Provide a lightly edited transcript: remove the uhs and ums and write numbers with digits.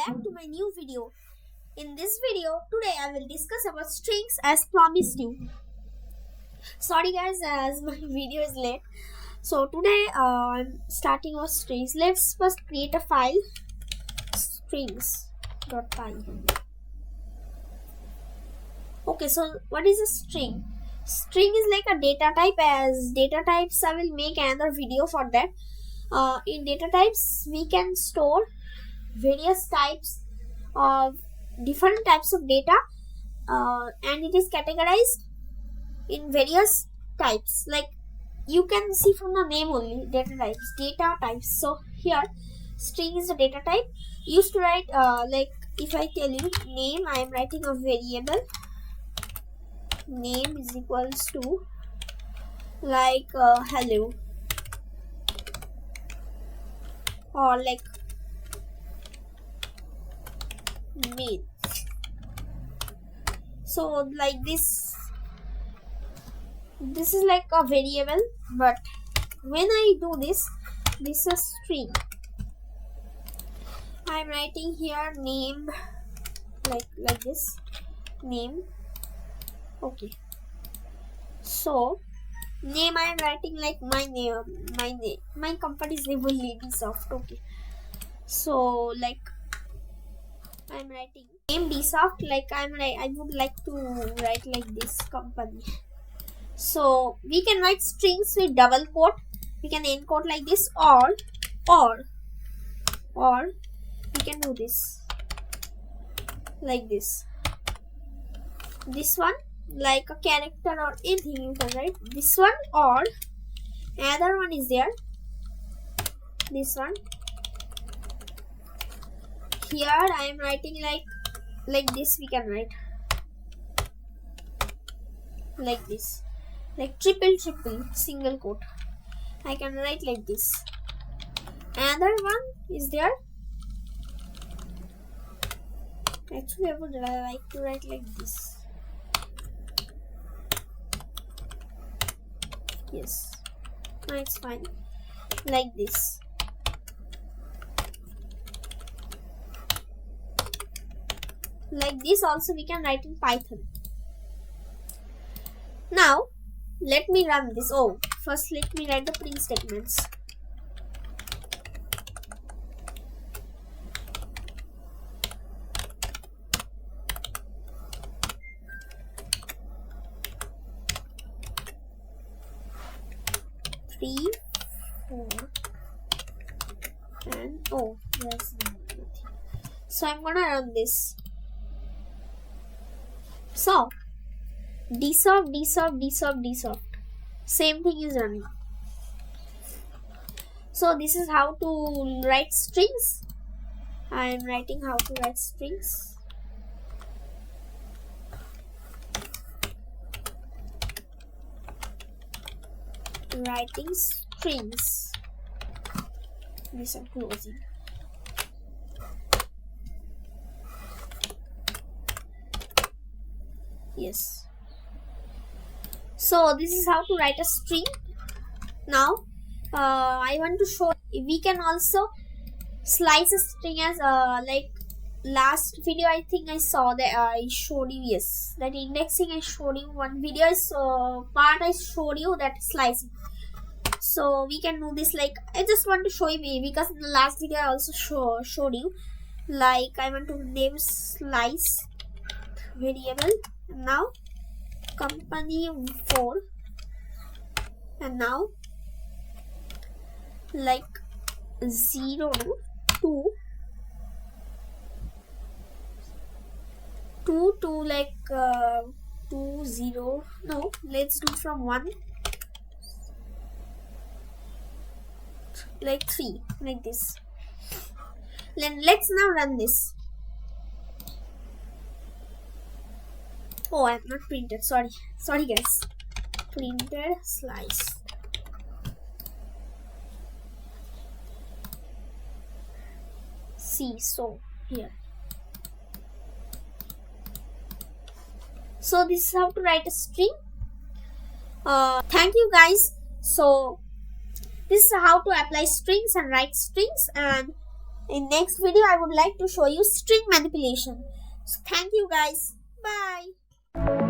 back to my new video. In this video, today I will discuss about strings as promised you. Sorry guys, as my video is late. So today I'm starting with strings. Let's first create a file, strings.py. Okay, so what is a string? String is like a data type. As data types, I will make another video for that. In data types, we can store various types of different types of data, and it is categorized in various types. Like you can see from the name only, data types. So here string is a data type. Used to write like if I tell you name, I am writing a variable. Name is equals to like hello, or like main. So like this is like a variable, but when I do this is a string. I'm writing here name like this, name. Okay, so name I am writing like my name, my company's name will be Dsoft. Okay, so like I'm writing name Dsoft, like I would like to write like this company. So we can write strings with double quote. We can encode like this, or we can do this like this. This one like a character or anything you can write. This one, or another one is there. This one. Here I am writing like this. We can write like this, like triple single quote. I can write like this. Another one is there. Actually, I would like to write like this. Yes, no, it's fine. Like this. Like this also we can write in Python. Now let me run this. First let me write the print statements. Three, 4, and there's nothing. So I'm gonna run this. So Dsoft, same thing is running. So this is how to write strings. I am writing how to write strings. Writing strings. This I'm closing. Yes. So this is how to write a string. Now I want to show we can also slice a string as like last video I think I saw that I showed you. Yes, that indexing I showed you. One video part I showed you that slicing. So we can do this. Like I just want to show you because in the last video I also showed you. Like I want to name slice variable. Now company 4, and now like 0 to 2 to like 2 0. No, let's do from 1 like 3 like this. Then let's now run this. I have not printed. Sorry guys. Printed slice. See, so here. So this is how to write a string. Thank you guys. So this is how to apply strings and write strings, and In next video, I would like to show you string manipulation. So thank you guys. Bye.